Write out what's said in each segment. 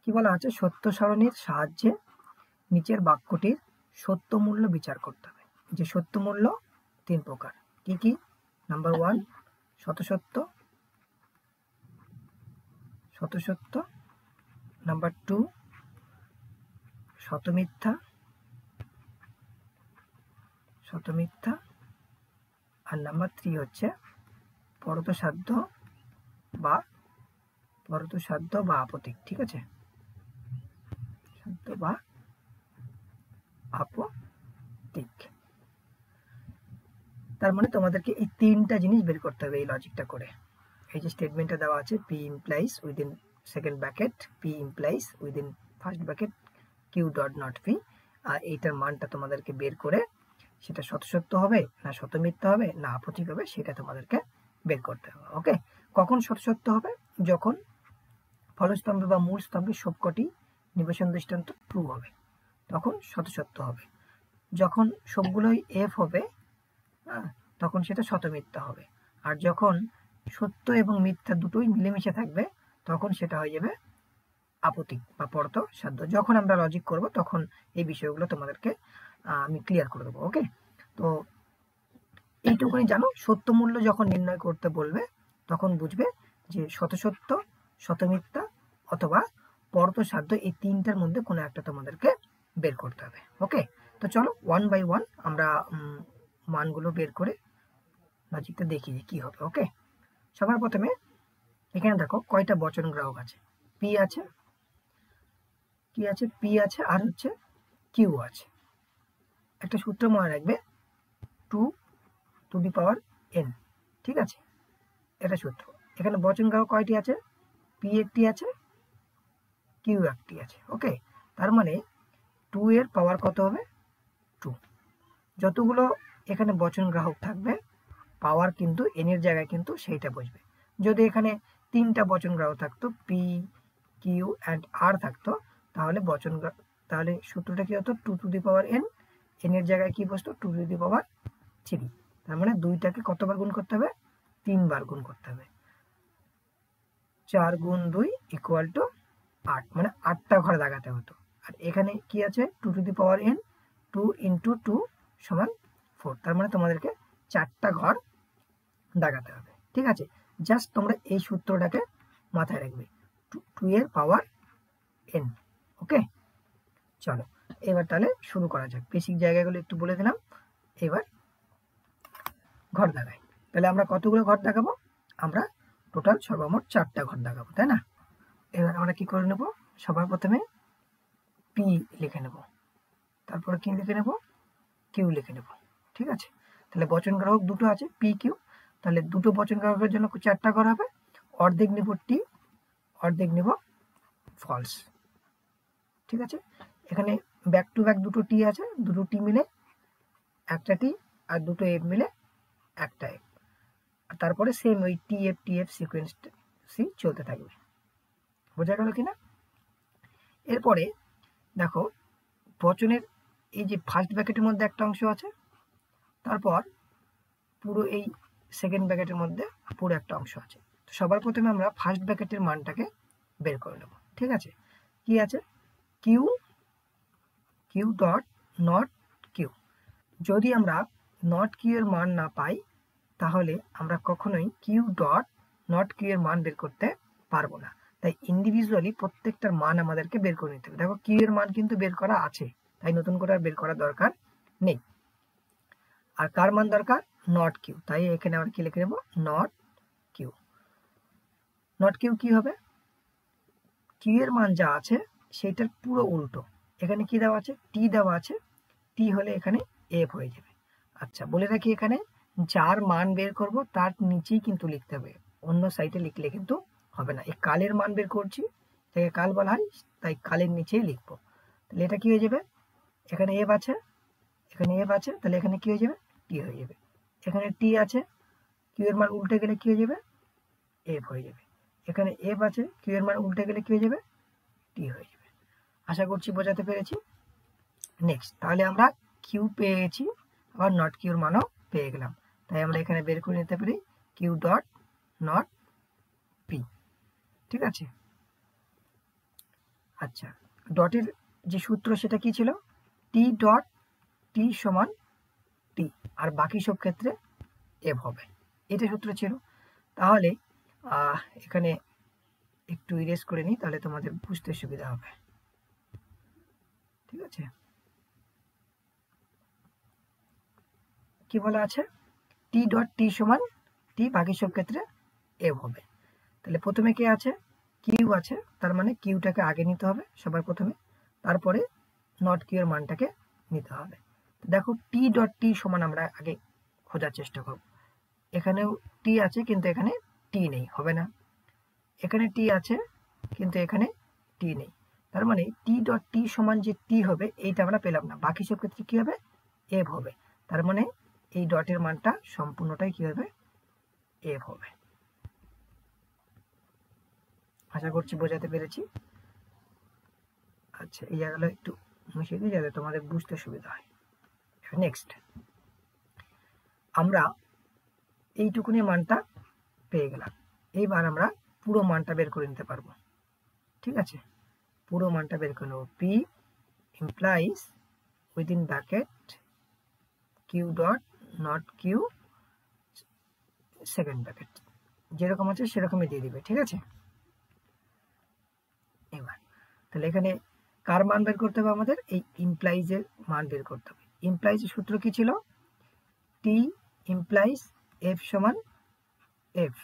কি বলা আছে, সত্য সারণীর সাহায্যে নিচের বাক্যটির সত্য মূল্য বিচার করতে হবে। যে সত্য মূল্য 3 প্রকার, কি কি? নাম্বার 1 শতসত্য, শতসত্য। নাম্বার 2 শতমিথ্যা, শতমিথ্যা। আর নাম্বার 3 হচ্ছে পরতসাধ্য বা আপতিক। ঠিক আছে, সাধ্য বা আপতিক। তার মানে তোমাদেরকে এই 3টা জিনিস বের করতে হবে এই লজিকটা করে। এই যে স্টেটমেন্টটা দেওয়া আছে, P implies within second bracket, P implies within first bracket, Q dot not P, আর এইটার মানটা তোমাদেরকে বের করে সেটা শতসত্য হবে না শতমিথ্যা হবে না আপতিক হবে সেটা তোমাদেরকে বের করতে হবে। ওকে, কখন শতসত্য হবে? যখন ফলস্তম্ভে বা মূল স্তম্ভে সবকটি নিবেশন দৃষ্টান্ত ট্রু হবে তখন শতসত্য হবে। যখন সবগুলোই এফ হবে তখন সেটা শতমিথ্যা হবে। আর যখন সত্য এবং মিথ্যা দুটোই মিলেমিশে থাকবে তখন সেটা হয়ে যাবে আপতিক বা পরতসাধ্য। যখন আমরা লজিক করব তখন এই বিষয়গুলো তোমাদেরকে আমি ক্লিয়ার করে দেবো। ওকে, তো এইটুকুনি জানো, সত্য মূল্য যখন নির্ণয় করতে বলবে তখন বুঝবে যে শতসত্য, শতমিথ্যা অথবা পরতসাধ্য, এই 3টার মধ্যে কোনো একটা তোমাদেরকে বের করতে হবে। ওকে, তো চলো 1 বাই 1 আমরা মানগুলো বের করে লজিকটা দেখি যে কি হবে। ওকে, সবার প্রথমে এখানে দেখো কয়টা বচন গ্রাহক আছে। পি আছে, কি আছে? পি আছে আর হচ্ছে কিউ আছে। একটা সূত্র মনে রাখবে, 2n। ঠিক আছে, এটা সূত্র। এখানে বচন গ্রাহক কয়টি আছে? পি একটি আছে, কিউ একটি আছে। ওকে, তার মানে 2 এর পাওয়ার কত হবে? 2। যতগুলো এখানে বচন গ্রাহক থাকবে পাওয়ার কিন্তু n এর জায়গায় কিন্তু সেইটা বসবে। যদি এখানে 3টা বচন গ্রাহক থাকতো, পি কিউ অ্যান্ড আর থাকতো, তাহলে সূত্রটা কি হতো? 2 to the power n, n এর জায়গায় কি বসতো? 2 টু দি পাওয়ার 3। তার মানে 2টাকে কতবার গুণ করতে হবে? 3 বার গুণ করতে হবে। 4 গুণ 2 ইকুয়াল টু 8, মানে 8টা ঘর দাগাতে হতো। আর এখানে কি আছে? 2 to the power n, 2 into 2 সমান 4। তার মানে তোমাদেরকে 4টা ঘর দাগাতে হবে। ঠিক আছে, জাস্ট তোমরা এই সূত্রটাকে মাথায় রাখবে, 2 এর পাওয়ার n। ওকে, চলো এবার তাহলে শুরু করা যাক। বেসিক জায়গাগুলো একটু বলে দিলাম, এবার ঘর দাগাই। তাহলে আমরা কতগুলো ঘর দাগাবো? আমরা টোটাল সর্বমোট 4টা ঘর দাগাবো, তাই না? এবার আমরা কি করে নেব? সবার প্রথমে পি লিখে নেব, তারপরে কি লিখে নেব? কিউ লিখে নেব। ঠিক আছে, তাহলে বচন গ্রাহক দুটো আছে, পি কিউ। তাহলে দুটো বচন গ্রাহকের জন্য 4টা ঘর হবে। অর্ধেক নেব টি, অর্ধেক নেব ফলস। ঠিক আছে, এখানে ব্যাক টু ব্যাক দুটো টি আছে, দুটো টি মিলে একটা টি, আর দুটো এফ মিলে একটা এফ। তারপরে সেম ওই টি এফ সিকোয়েন্স সি চলতে থাকবে। বোঝা গেল কিনা? এরপরে দেখো বচনের এই যে ফার্স্ট ব্র্যাকেটের মধ্যে একটা অংশ আছে, তারপর পুরো এই সেকেন্ড ব্র্যাকেটের মধ্যে পুরো একটা অংশ আছে। তো সবার প্রথমে আমরা ফার্স্ট ব্র্যাকেটের মানটাকে বের করে নেব। ঠিক আছে, কি আছে? Q dot not Q. যদি আমরা নট কিউ এর মান না পাই তাহলে আমরা কখনোই কিউ ডট নট কিউ এর মান বের করতে পারবো না। তাই ইন্ডিভিজুয়ালি প্রত্যেকটার মান আমাদেরকে বের করে নিতে হবে। দেখো কিউ এর মান কিন্তু বের করা আছে, তাই নতুন করে আর বের করার দরকার নেই। আর কার মান দরকার? Not Q. তাই এখানে আমরা কি লিখে নেব? Naught Q. নট কিউ কি হবে? কিউ এর মান যা আছে সেটার পুরো উল্টো। এখানে কি দেওয়া আছে? টি দেওয়া আছে, টি হলে এখানে এফ হয়ে যাবে। আচ্ছা, বলে রাখি এখানে যার মান বের করব তার নিচেই কিন্তু লিখতে হবে, অন্য সাইডে লিখলে কিন্তু হবে না। এই কালের মান বের করছি, তাকে কাল বলা হয়, তাই কালের নিচেই লিখবো। তাহলে এটা কি হয়ে যাবে? এখানে এফ আছে, এখানে এফ আছে, তাহলে এখানে কি হয়ে যাবে? টি হয়ে যাবে। এখানে টি আছে, কিউ এর মান উল্টে গেলে কি হয়ে যাবে? এফ হয়ে যাবে। এখানে এফ আছে, কিউ এর মান উল্টে গেলে কি হয়ে যাবে? টি হয়ে যাবে। আশা করছি বোঝাতে পেরেছি। নেক্সট, তাহলে আমরা কিউ পেয়ে গেছি, আবার নট কিউর মানও পেয়ে গেলাম। তাই আমরা এখানে বের করে নিতে পারি কিউ ডট নট পি। ঠিক আছে, আচ্ছা, ডটের যে সূত্র সেটা কি ছিল? টি ডট টি সমান টি, আর বাকি সব ক্ষেত্রে এফ হবে, এটা সূত্র ছিল। তাহলে এখানে একটু ইরেজ করে নিই, তাহলে তোমাদের বুঝতে সুবিধা হবে। ঠিক আছে, কি বলা আছে? টি ডট টি সমান টি, বাকি সব ক্ষেত্রে এফ হবে। তাহলে প্রথমে কে আছে? কিউ আছে, তার মানে কিউটাকে আগে নিতে হবে সবার প্রথমে, তারপরে নট কিউ এর মানটাকে নিতে হবে। দেখো টি ডট টি সমান আমরা আগে খোঁজার চেষ্টা করব। এখানেও টি আছে কিন্তু এখানে টি নেই, হবে না। এখানে টি আছে কিন্তু এখানে টি নেই, তার মানে টি ডট টি সমান যে টি হবে এইটা আমরা পেলাম না, বাকি সব ক্ষেত্রে কি হবে? এফ হবে। তার মানে এই ডটের মানটা সম্পূর্ণটাই কি হবে? এফ হবে। আশা করছি বোঝাতে পেরেছি। আচ্ছা, এই জায়গাটা একটু মিশিয়ে দিই যাতে তোমাদের বুঝতে সুবিধা হয়। নেক্সট, আমরা এইটুকুনি মানটা পেয়ে গেলাম। এইবার আমরা পুরো মানটা বের করে নিতে পারবো। ঠিক আছে, পুরো মানটা বের করে নেব। P implies within bracket Q dot not Q second bracket, যেরকম আছে সেরকমই দিয়ে দিবে। ঠিক আছে, এবার তাহলে এখানে কার মান বের করতে হবে? আমাদের এই ইমপ্লাইজের মান বের করতে হবে। ইমপ্লাইজের সূত্র কি ছিল? টি ইমপ্লাইজ এফ সমান এফ,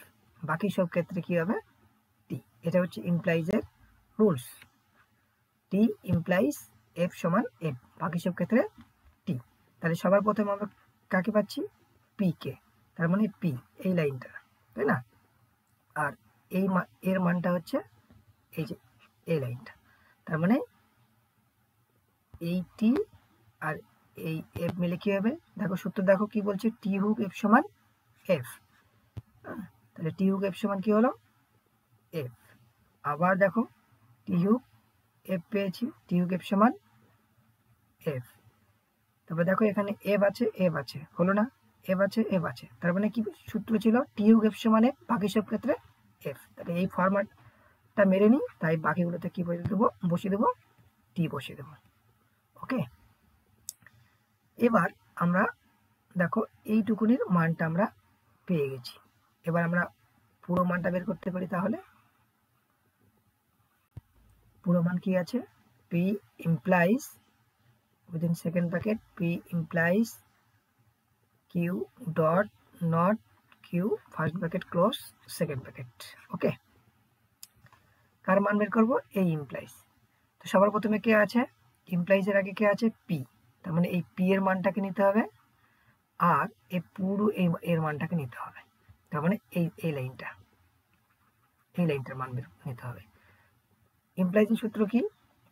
বাকি সব ক্ষেত্রে কি হবে? টি। এটা হচ্ছে ইমপ্লাইজের রুলস। টি ইমপ্লাইজ এফ সমান এফ, বাকি সব ক্ষেত্রে টি। তাহলে সবার প্রথমে আমরা কাকে পাচ্ছি? পি কে, তার মানে পি এই লাইনটা, তাই না? আর এই এর মানটা হচ্ছে এই যে এই লাইনটা, তার মানে এই টি আর এই এফ মিলে কি হবে? দেখো সূত্র দেখো কি বলছে, টি হুক এফ সমান এফ। তাহলে টি হুক এফ সমান কি হলো? এফ। আবার দেখো টি হুক এফ পেয়েছি, টি হুক এফ সমান এফ। তারপর দেখো এখানে এফ আছে, এফ আছে, হলো না? এফ আছে, এফ আছে, তার মানে কি সূত্র ছিল? টি হুক এফ সমান এফ, বাকি সব ক্ষেত্রে এফ। তাহলে এই ফরম্যাটটা মেরে নিই, তাই বাকিগুলোতে কি বসিয়ে দেবো? টি বসিয়ে দেবো। ওকে, এবার আমরা দেখো এইটুকুনির মানটা আমরা পেয়ে গেছি। এবার আমরা পুরো মানটা বের করতে পারি। তাহলে পুরো মান কি আছে? P implies within second bracket P implies Q dot not Q first bracket close second bracket. Okay, কার মান বের করবো? এই ইমপ্লাইজ। তো সবার প্রথমে কে আছে? ইমপ্লাইজের আগে কে আছে? পি, তার মানে এই পি এর মানটাকে নিতে হবে, আর এই পুরো এর মানটাকে নিতে হবে, তার মানে এই লাইনটার মান নিতে হবে। ইমপ্লাইজের সূত্র কি?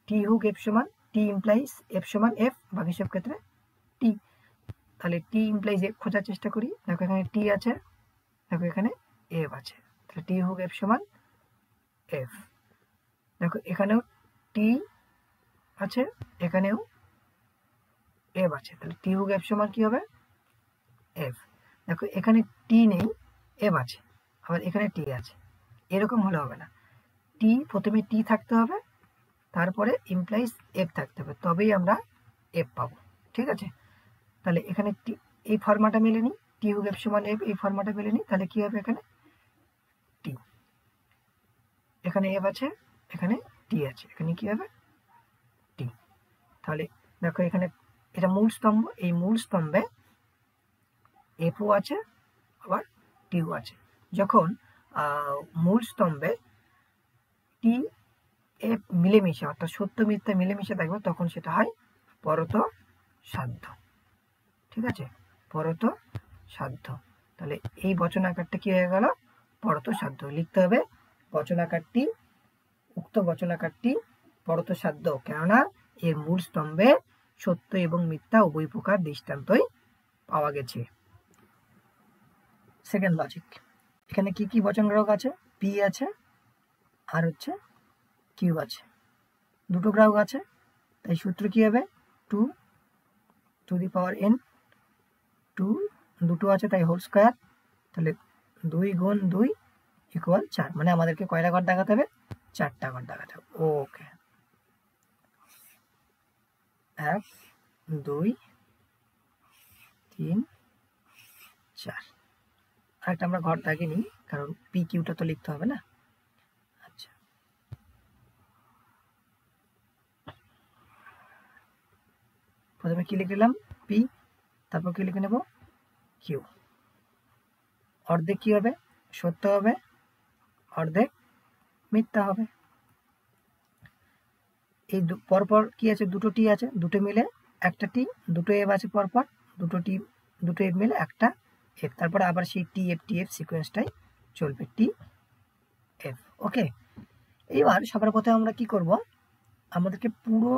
টি হুক এফ সমান টি ইমপ্লাইজ এফ সমান এফ, বাকি সব ক্ষেত্রে টি। তাহলে টি ইমপ্লাইজ এফ খোঁজার চেষ্টা করি। দেখো এখানে টি আছে, দেখো এখানে এফ আছে, তাহলে টি হুক এফ সমান এফ। দেখো এখানেও টি আছে, এখানেও এফ আছে, তাহলে টি হুক এফ সমান কি হবে? এফ। দেখো এখানে টি নেই, এফ আছে, আবার এখানে টি আছে, এরকম হলে হবে না। টি প্রথমে টি থাকতে হবে, তারপরে ইমপ্লাইজ এফ থাকতে হবে, তবেই আমরা এফ পাবো। ঠিক আছে, তাহলে এখানে টি এই ফর্মাটা মেলে নিই, টি হুক এফ সমান এফ, এই ফর্মাটা মেলে নিই, তাহলে কি হবে? এখানে টি, এখানে এফ আছে, এখানে টি আছে, এখানে কি হবে? টি। তাহলে দেখো এখানে এটা মূল স্তম্ভ, এই মূল স্তম্ভে এফও আছে আবার টিও আছে। যখন মূল স্তম্ভে টি এফ মিলেমিশে, অর্থাৎ সত্য মিথ্যা মিলেমিশে থাকবে, তখন সেটা হয় পরত সাধ্য। ঠিক আছে, পরত সাধ্য। তাহলে এই বচনাকারটা কি হয়ে গেল? পরত সাধ্য। লিখতে হবে বচনাকারটি, উক্ত বচনাকারটি পরত সাধ্য, কেননা এর মূল স্তম্ভে সত্য এবং মিথ্যা উভয় প্রকার দৃষ্টান্তই পাওয়া গেছে। সেকেন্ড লজিক, এখানে কি কি বচন গ্রাহক আছে? পি আছে আর হচ্ছে কিউ আছে, দুটো গ্রাহক আছে, তাই সূত্র কি হবে? 2n, 2 দুটো আছে তাই হোল স্কোয়ার, তাহলে 2 গুণ 2 = 4, মানে আমাদেরকে কয়টা ঘর দেখাতে হবে? 4টা ঘর দেখাতে হবে। ওকে, 1 2 3 4। আরেকটা আমরা ঘর দাগিয়ে নিই, কারণ পি কিউটা তো লিখতে হবে না। আচ্ছা, প্রথমে কি লিখে নিলাম? পি, তারপর কি লিখে নেব? কিউ। অর্ধেক কি হবে? সত্য হবে, অর্ধেক মিথ্যা হবে। এই পরপর কি আছে? দুটো টি আছে, দুটো মিলে একটা টি, দুটো এফ আছে পরপর, দুটো এফ মিলে একটা এফ, তারপরে আবার সেই টি এফ সিকোয়েন্সটাই চলবে, টি এফ। ওকে, এইবার সবার প্রথমে আমরা কি করব? আমাদেরকে পুরো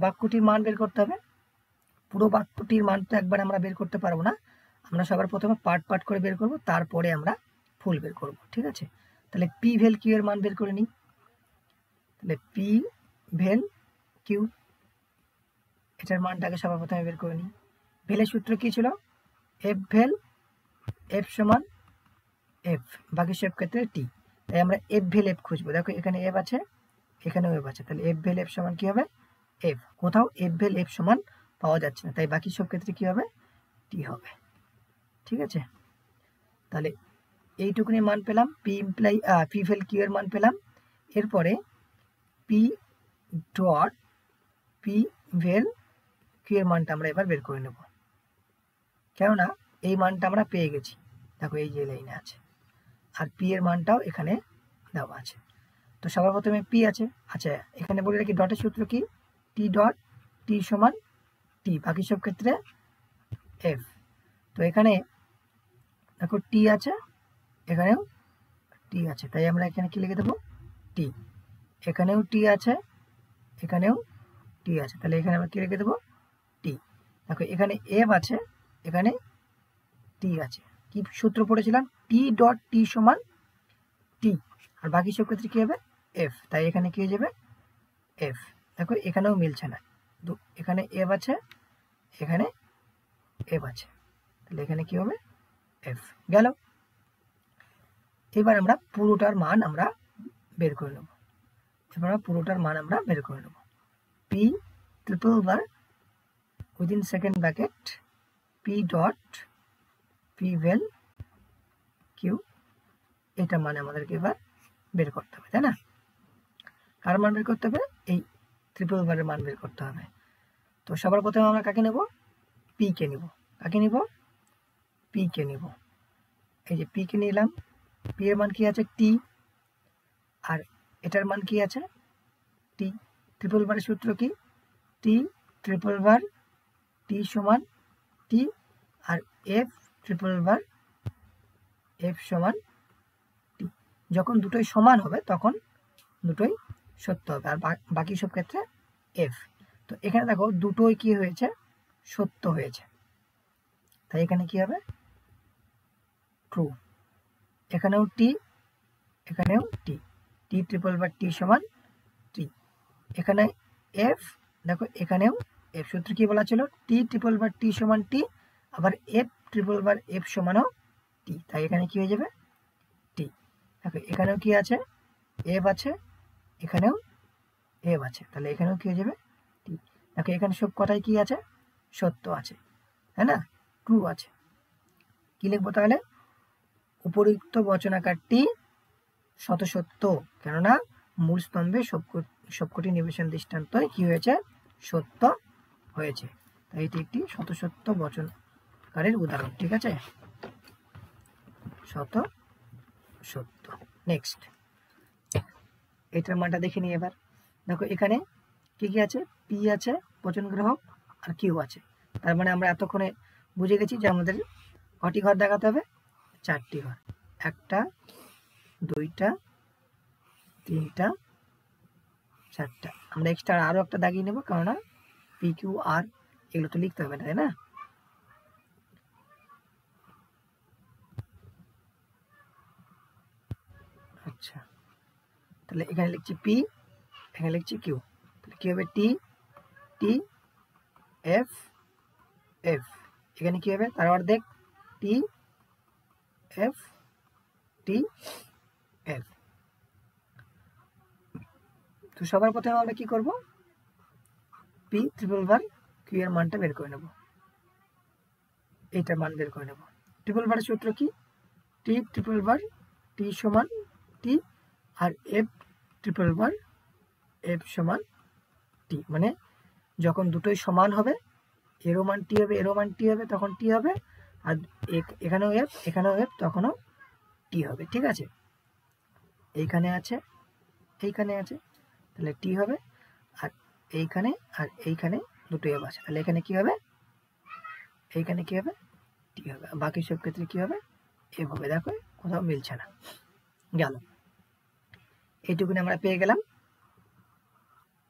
বাক্যটির মান বের করতে হবে। পুরো বাক্যটির মান তো একবার আমরা বের করতে পারবো না, আমরা সবার প্রথমে পার্ট করে বের করব, তারপরে আমরা ফুল বের করব। ঠিক আছে, তাহলে পি ভেল কিউ এর মান বের করে নিই। তাহলে পি ভেল কিউ, এটার মানটাকে সবার প্রথমে বের করে নিই। ভেলের সূত্র কি ছিল? এফ ভেল এফ সমান এফ, বাকি সব ক্ষেত্রে টি। তাই আমরা এফ ভেল এফ খুঁজবো। দেখো এখানে এফ আছে, এখানেও এফ আছে, তাহলে এফ ভেল এফ সমান কি হবে? এফ। কোথাও এফ ভেল এফ সমান পাওয়া যাচ্ছে না, তাই বাকি সব ক্ষেত্রে কি হবে? টি হবে। ঠিক আছে, তাহলে এইটুকুনি মান পেলাম, পি ভেল কিউ এর মান পেলাম। এরপরে P dot P vel Q এর মানটা আমরা এবার বের করে নেব, কেননা এই মানটা আমরা পেয়ে গেছি। দেখো এই যে লাইনে আছে, আর পি এর মানটাও এখানে দেওয়া আছে। তো সবার প্রথমে পি আছে। আচ্ছা, এখানে বলে রাখি ডটের সূত্র কি? টি ডট টি সমান টি, বাকি সব ক্ষেত্রে এফ। তো এখানে দেখো টি আছে, এখানেও টি আছে, তাই আমরা এখানে কি লিখে দেবো? টি। এখানেও টি আছে, এখানেও টি আছে, তাহলে এখানে আমরা কি লিখে দেবো? টি। দেখো এখানে এফ আছে, এখানে টি আছে। কি সূত্র পড়েছিলাম? টি ডট টি সমান টি, আর বাকি সব ক্ষেত্রে কি হবে? এফ, তাই এখানে কি হয়ে যাবে? এফ। দেখো এখানেও মিলছে না, এখানে এফ আছে, এখানে এফ আছে, তাহলে এখানে কি হবে? এফ গেল। এবার আমরা পুরোটার মান আমরা বের করে নেব। P triple bar within second bracket P dot P vel Q, এটা মানে আমাদেরকে এবার বের করতে হবে, তাই না? কার মান বের করতে হবে? এই ট্রিপল বারের মান বের করতে হবে। তো সবার প্রথমে আমরা কাকে নেব? পি কে নিব। কাকে নিব? পি কে নিব। এই যে পি কে নিলাম, পি এর মান কি আছে? টি, আর এটার মান কি আছে? টি। ট্রিপল বারের সূত্র কি? টি ট্রিপল বার টি সমান টি, আর এফ ট্রিপল বার এফ সমান টি। যখন দুটোই সমান হবে তখন দুটোই সত্য হবে, আর বাকি সব ক্ষেত্রে এফ। তো এখানে দেখো দুটোই কি হয়েছে? সত্য হয়েছে, তাই এখানে কি হবে? ট্রু। এখানেও টি, এখানেও টি, টি ট্রিপল বার টি সমান টি। এখানে এফ, দেখো এখানেও এফ। সূত্র কি বলা ছিল? টি ট্রিপল বার টি সমান টি, আবার এফ ট্রিপল বার এফ সমানও টি, তাই এখানে কি হয়ে যাবে? টি। দেখো এখানেও কি আছে? এফ আছে, এখানেও এফ আছে, তাহলে এখানেও কি হয়ে যাবে? টি। দেখো এখানে সব কটাই কি আছে? সত্য আছে, তাই না? ট্রু আছে। কি লিখবো তাহলে? উপরিউক্ত বচনাকারটি শতসত্য, কেননা মূল স্তম্ভে সবকটি নিবেশন দৃষ্টান্তই কি হয়েছে? সত্য হয়েছে, তাই এটি একটি শতসত্য বচনকারের উদাহরণ। ঠিক আছে, শত সত্য। নেক্সট, এটার মানটা দেখে নিই এবার। দেখো এখানে কি কি আছে? পি আছে, বচন গ্রাহক, আর কিউ আছে। তার মানে আমরা এতক্ষণে বুঝে গেছি যে আমাদের কটি ঘর দেখাতে হবে? 4টি ঘর। 1টা 2টা 3টা 4টা। আমরা এক্সট্রা আরো একটা দাগিয়ে নেব, কারণ পি কিউ আর এগুলো তো লিখতে হবে না, তাই না? আচ্ছা, তাহলে এখানে লিখছি পি, এখানে লিখছি কিউ, তাহলে কি হবে? টি টি এফ এফ। এখানে কি হবে? তার অর্ধেক টি এফ টি এফ। তো সবার প্রথমে আমরা কি করব? পি ট্রিপল বার কিউ এর মানটা বের করে নেব, এইটার মান বের করে নেব। ট্রিপল বারের সূত্র কি? টি ট্রিপল বার টি সমান টি আর এফ ট্রিপল বার এফ সমান টি, মানে যখন দুটোই সমান হবে, এরও মান টি হবে, এরও মান টি হবে, তখন টি হবে, আর এখানেও এফ তখনও টি হবে। ঠিক আছে, এইখানে আছে এইখানে আছে, তাহলে টি হবে, আর এইখানে দুটো এফ আছে, তাহলে এখানে কি হবে? এইখানে কি হবে? টি হবে। বাকি সব ক্ষেত্রে কি হবে? এফ হবে। দেখো কোথাও মিলছে না, গেল। এইটুকুনি আমরা পেয়ে গেলাম।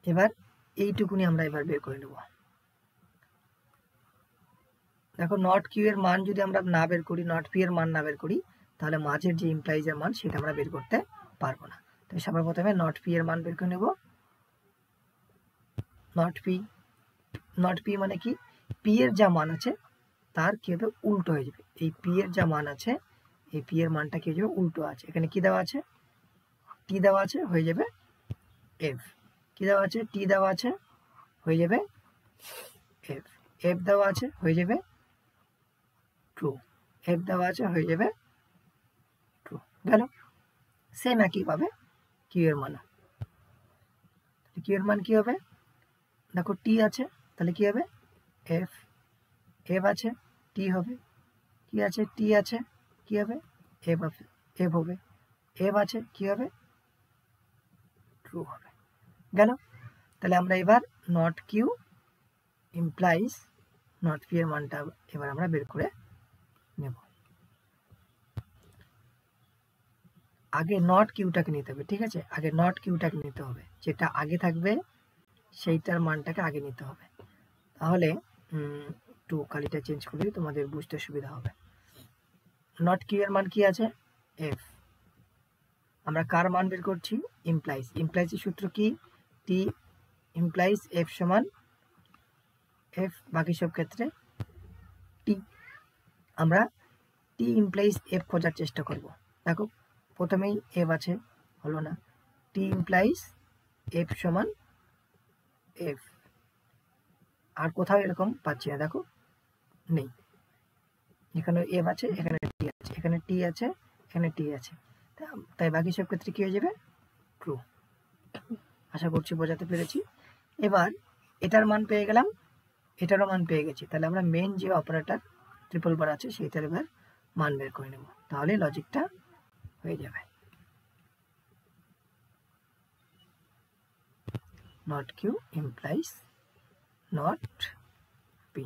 এবার এইটুকুনি আমরা এবার বের করে নেব। দেখো নট কিউ এর মান যদি আমরা না বের করি, নট পি এর মান না বের করি, তাহলে মাঝের যে ইমপ্লাইজের মান সেটা আমরা বের করতে পারবো না। তো সবার প্রথমে নট পি এর মান বের করে নেব। নট পি মানে কি? পি এর যা মান আছে তার কি হবে? উল্টো হয়ে যাবে। এই পি এর যা মান আছে, এই পি এর মানটা কি হয়ে যাবে? উল্টো আছে। এখানে কি দেওয়া আছে? টি দেওয়া আছে, হয়ে যাবে এফ। কি দেওয়া আছে? টি দেওয়া আছে, হয়ে যাবে এফ। এফ দেওয়া আছে, হয়ে যাবে ট্রু। এফ দেওয়া আছে, হয়ে যাবে ট্রু। গেল। সেম একইভাবে কিউ এর মান, কিউ এর মান কি হবে? দেখো টি আছে, তাহলে কি হবে? এফ। এফ আছে, টি হবে। কি আছে? টি আছে, কি হবে? এফ হবে। এফ হবে। এফ আছে, কি হবে? ট্রু হবে। গেল। তাহলে আমরা এবার not Q implies not P এর মানটা এবার আমরা বের করে নেব। আগে নট কিউটাকে নিতে হবে। ঠিক আছে, আগে নট কিউটাকে নিতে হবে, যেটা আগে থাকবে সেইটার মানটাকে আগে নিতে হবে। তাহলে একটু কালিটা চেঞ্জ করলে তোমাদের বুঝতে সুবিধা হবে। নট কিউ এর মান কি আছে? এফ। আমরা কার মান বের করছি? ইমপ্লাইজ। ইমপ্লাইজের সূত্র কি? টি ইমপ্লাইজ এফ সমান এফ, বাকি সব ক্ষেত্রে টি। আমরা টি ইমপ্লাইজ এফ খোঁজার চেষ্টা করব। দেখো প্রথমেই এফ আছে, হলো না। টি ইমপ্লাইজ এফ সমান এফ, আর কোথাও এরকম পাচ্ছি না, দেখো নেই। এখানে এফ আছে, এখানে টি আছে, এখানে টি আছে, এখানে টি আছে, তাই বাকি সব ক্ষেত্রে কি হয়ে যাবে? ট্রু। আশা করছি বোঝাতে পেরেছি। এবার এটার মান পেয়ে গেলাম, এটারও মান পেয়ে গেছি, তাহলে আমরা মেন যে অপারেটর ট্রিপল বার আছে সেইটার এবার মান বের করে নেব, তাহলে লজিকটা হয়ে যাবে। Not Q implies not P.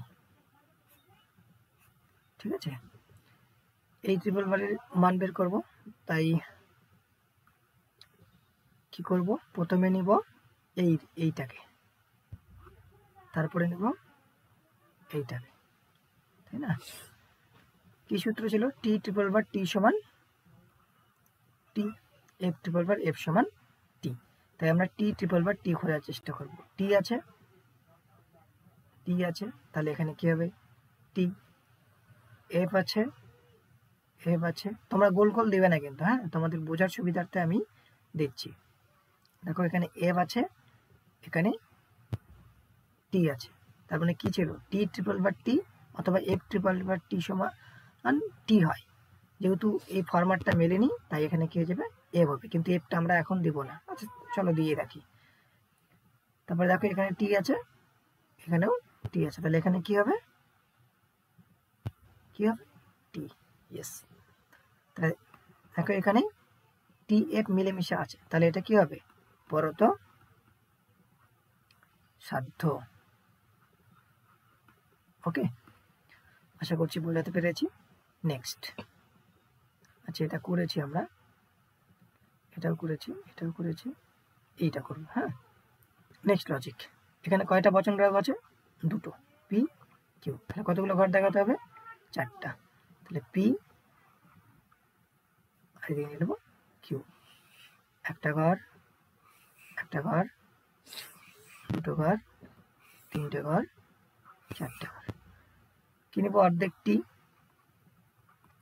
ঠিক আছে, এই ট্রিপল বারের মান বের করব, তাই কি করব? প্রথমে নিব এইটাকে, তারপরে নেব এইটাকে, তাই না? কি সূত্র ছিল? টি ট্রিপল বার টি সমান টি, এফ ট্রিপল বার এফ সমান টি। তাই আমরা টি ট্রিপল বার টি খোঁজার চেষ্টা করব। টি আছে, তাহলে এখানে কি হবে? টি। এফ আছে, এফ আছে, তোমরা গোল গোল দেবে না কিন্তু, হ্যাঁ, তোমাদের বোঝার সুবিধার্থে আমি দিচ্ছি। দেখো এখানে এফ আছে, এখানে টি আছে, তার মানে কি ছিল? টি ট্রিপল বার টি অথবা এফ ট্রিপল বার টি সমান টি হয়। যেহেতু এই ফরম্যাটটা মেলেনি, তাই এখানে কি হয়ে যাবে? এফ হবে, কিন্তু এফটা আমরা এখন দিব না। আচ্ছা চলো দিয়ে রাখি। তারপরে দেখো এখানে টি আছে, এখানেও টি আছে, তাহলে এখানে কি হবে? কি হবে? টি। ইয়েস। তাহলে দেখো এখানে টি এফ মিলেমিশে আছে, তাহলে এটা কি হবে? পরত সাধ্য। ওকে, আশা করছি বোঝাতে পেরেছি। নেক্সট, আচ্ছা এটা করেছি আমরা, এটাও করেছি, এটাও করেছি, এইটা করবো। হ্যাঁ, নেক্সট লজিক। এখানে কয়টা বচন গ্রাফ আছে? দুটো, পি কিউ। তাহলে কতগুলো ঘর দেখাতে হবে? 4টা। তাহলে পি আর এদিকে নেব কিউ। একটা ঘর, একটা ঘর, দুটো ঘর, তিনটে ঘর, 4টে ঘর। কি নেব? অর্ধেক টি,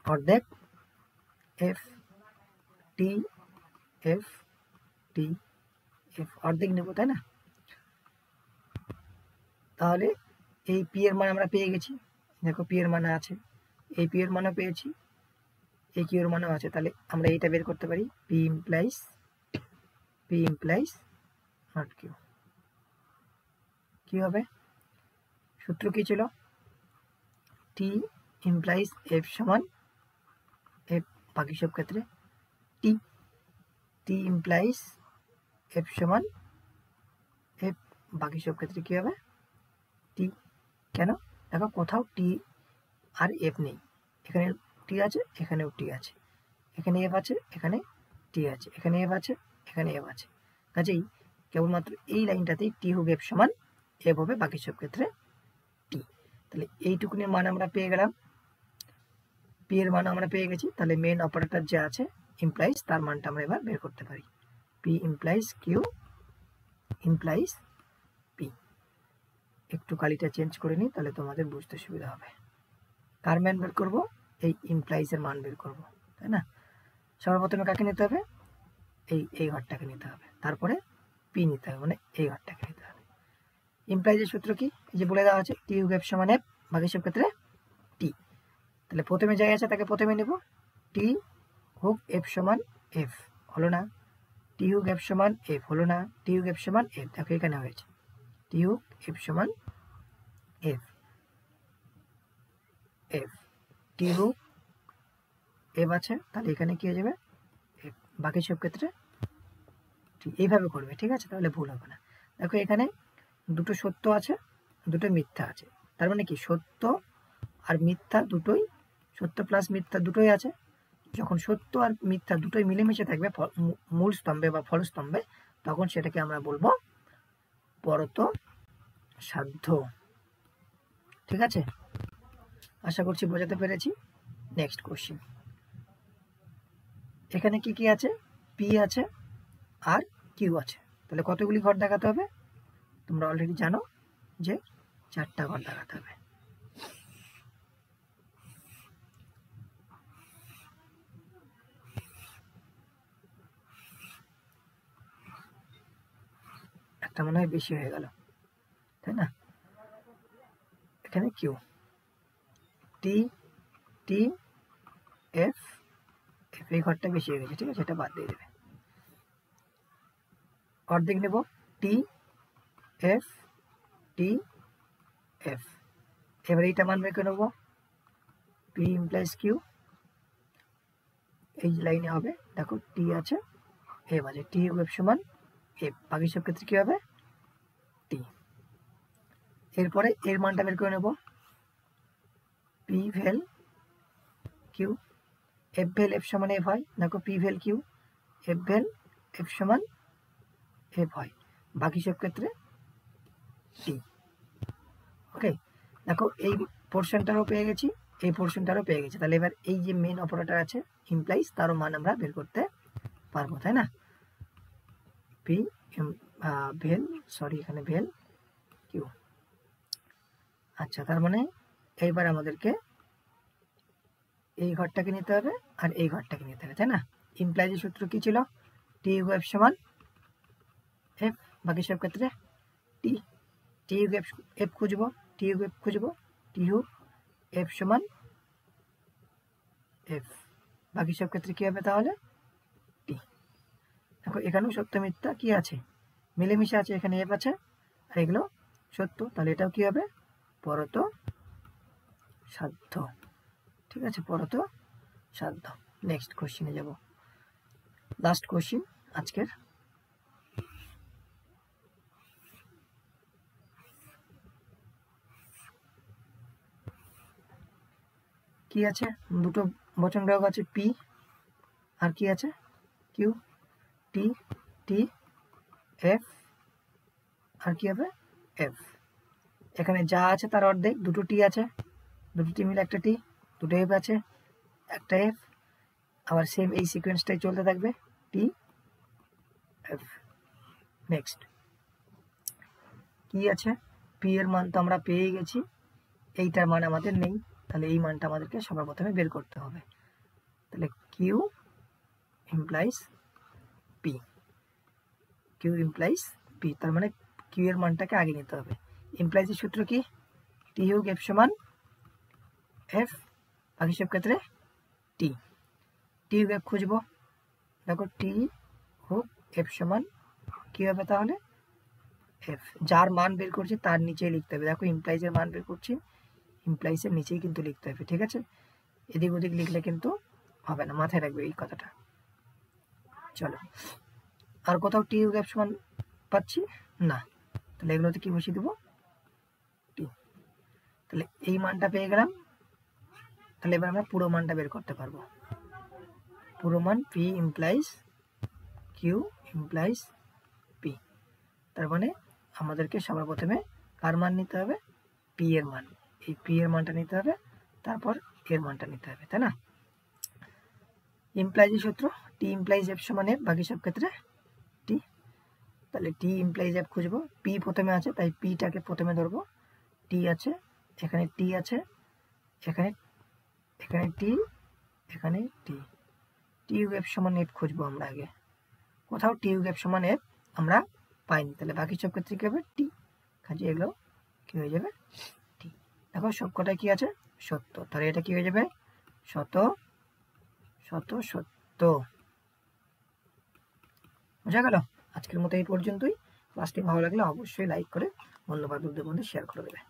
অর্ধেক F, T F, T F, অর্ধেক নেব, তাই না? তাহলে এই পি এর মান আমরা পেয়ে গেছি, দেখো পি এর মান আছে, এই পি এর মানও পেয়েছি, এই কিউ এর মানও আছে। তাহলে আমরা এইটা বের করতে পারি, পি ইমপ্লাইজ নট কিউ। কি হবে? সূত্র কি ছিল? টি ইমপ্লাইজ এফ সমান এফ বাকি সব ক্ষেত্রে টি, টি ইমপ্লাইজ এফ সমান এফ বাকি সব ক্ষেত্রে কি হবে? টি। কেন? দেখো কোথাও টি আর এফ নেই, এখানে টি আছে, এখানেও টি আছে, এখানে এফ আছে, এখানে টি আছে, এখানে এফ আছে, এখানে এফ আছে। কাজেই কেবলমাত্র এই লাইনটাতেই টি হোক এফ সমান এফ হবে বাকি সব ক্ষেত্রে টি। তাহলে এইটুকুনির মান আমরা পেয়ে গেলাম, পি এর মান আমরা পেয়ে গেছি। তাহলে মেন অপারেটর যে আছে ইমপ্লাইজ, তার মানটা আমরা এবার বের করতে পারি। P implies Q implies P. একটু কালিটা চেঞ্জ করে নিই, তাহলে তোমাদের বুঝতে সুবিধা হবে। কার মান বের করবো? এই ইমপ্লাইজ এর মান বের করবো, তাই না? সর্বপ্রথমে কাকে নিতে হবে? এই ঘরটাকে নিতে হবে, তারপরে পি নিতে হবে, মানে এই ঘরটাকে নিতে হবে। ইমপ্লাইজের সূত্র কি? এই যে বলে দেওয়া আছে, টি হোক এফ সমান এফ বাকি সব ক্ষেত্রে টি। তাহলে প্রথমে যাই আছে তাকে প্রথমে নেব, টি হোক এফ সমান এফ, হলো না? টি হোক এফ সমান এফ, হলো না? টি হোক এফ সমান এফ, দেখো এখানে হয়েছে, টি হোক এফ সমান এফ, এফ টি হোক এফ আছে, তাহলে এখানে কি হয়ে যাবে? এফ বাকি সব ক্ষেত্রে টি। এইভাবে করবে, ঠিক আছে? তাহলে ভুল হবে না। দেখো এখানে দুটো সত্য আছে, দুটো মিথ্যা আছে, তার মানে কি সত্য আর মিথ্যা দুটোই, সত্য প্লাস মিথ্যা দুটোই আছে। যখন সত্য আর মিথ্যা দুটোই মিলেমিশে থাকবে মূল স্তম্ভে বা ফল স্তম্ভে, তখন সেটাকে আমরা বলবো পরত সাধ্য। ঠিক আছে? আশা করছি বোঝাতে পেরেছি। নেক্সট কোশ্চেন, এখানে কি কি আছে? পি আছে আর কিউ আছে, তাহলে কতগুলি ঘর দেখাতে হবে? তোমরা অলরেডি জানো যে 4টা ঘর দেখাতে হবে। একটা মনে হয় বেশি হয়ে গেল, তাই না? এখানে কিউ, টি টি এফ এফ, এই ঘরটা বেশি হয়ে গেছে, ঠিক আছে? এটা বাদ দিয়ে দেবে। অর্ধেক নেব, টি এফ টি এফ। এবার এইটা মান বের করে নেবো, পি ইমপ্লাইজ কিউ, এই লাইনে হবে, দেখো টি আছে, এফ আছে, টি এফ সমান এফ বাকি সব ক্ষেত্রে কি হবে? টি। এরপরে এর মানটা বের করে নেব, পি ভেল কিউ, এফ ভেল এফ সমান এফ হয়, দেখো পি ভেল কিউ, এফ ভেল এফ সমান এফ হয় বাকি সব ক্ষেত্রে টি। ওকে, দেখো এই পোর্শনটারও পেয়ে গেছি, এই পোর্শনটারও পেয়ে গেছি। তাহলে এবার এই যে মেন অপারেটর আছে ইমপ্লাইজ, তারও মান আমরা বের করতে পারবো, তাই না? পি ভেল, সরি এখানে ভেল কিউ। আচ্ছা, তার মানে এইবার আমাদেরকে এই ঘরটাকে নিতে হবে আর এই ঘরটাকে নিতে হবে, তাই না? ইমপ্লাইজের সূত্র কি ছিল? টি ইউ এফ সমান এফ বাকি সব ক্ষেত্রে টি। টি ইউ এফ খুঁজবো, টি ইউ এফ খুঁজবো, টি ইউ এফ সমান এফ বাকি সব ক্ষেত্রে কি হবে তাহলে? টি। দেখো এখানেও সত্য মিথ্যা কি আছে? মিলেমিশে আছে, এখানে এফ আছে আর এগুলো সত্য, তাহলে এটাও কি হবে? পরত সাধ্য। ঠিক আছে, পরত সাধ্য। নেক্সট কোশ্চেনে যাব, লাস্ট কোশ্চেন আজকের। কি আছে? দুটো বচন গ্রাহক আছে, পি আর কি আছে? কিউ। টি টি এফ আর কি হবে? এফ। এখানে যা আছে তার অর্ধেক, দুটো টি আছে, দুটো টি মিলে একটা টি, দুটো এফ আছে, একটা এফ, আবার সেম এই সিকোয়েন্সটাই চলতে থাকবে, টি এফ। নেক্সট কি আছে? পি এর মান তো আমরা পেয়ে গেছি, এইটার মান আমাদের নেই, তাহলে এই মানটা আমাদেরকে সবার প্রথমে বের করতে হবে। তাহলে Q implies P, Q implies P, তার মানে কিউ এর মানটাকে আগে নিতে হবে। ইমপ্লাইজের সূত্র কি? টি হোক এফ সমান এফ, বাকি সব ক্ষেত্রে টি। টি হোক এফ খুঁজবো, দেখো টি হোক এফ সমান কি হবে তাহলে? এফ। যার মান বের করছি তার নিচেই লিখতে হবে। দেখো ইমপ্লাইজের মান বের করছি, ইমপ্লাইজের নিচেই কিন্তু লিখতে হবে, ঠিক আছে? এদিক ওদিক লিখলে কিন্তু হবে না, মাথায় রাখবে এই কথাটা। চলো, আর কোথাও টি হোক এফ সমান পাচ্ছি না, তাহলে এগুলোতে কি বসিয়ে দেবো? টি। তাহলে এই মানটা পেয়ে গেলাম, তাহলে এবার আমরা পুরো মানটা বের করতে পারবো। পুরো মান P implies Q implies P. তার মানে আমাদেরকে সবার প্রথমে কার মান নিতে হবে? পি এর মান। এই পি এর মানটা নিতে হবে, তারপর এর মানটা নিতে হবে, তাই না? ইমপ্লাইজের সূত্র টি ইমপ্লাইজ এফ সমান এফ, বাকি সব ক্ষেত্রে টি। তাহলে টি ইমপ্লাইজ এফ খুঁজবো, পি প্রথমে আছে তাই পিটাকে প্রথমে ধরবো। টি আছে, এখানে টি আছে, এখানে এখানে টি, এখানে টি। টি এফ সমান এফ খুঁজবো আমরা আগে, কোথাও টি এফ সমান এফ আমরা পাইনি, তাহলে বাকি সব ক্ষেত্রে কি হবে? টি। কাজে এগুলো কি হয়ে যাবে? টি। দেখো সবকটাই কি আছে? সত্য, তাহলে এটা কি হয়ে যাবে? শত শত সত্য। বোঝা গেল? আজকের মতো এই পর্যন্তই। ক্লাসটি ভালো লাগলে অবশ্যই লাইক করে বন্ধু বান্ধবদের মধ্যে শেয়ার করে দেবে।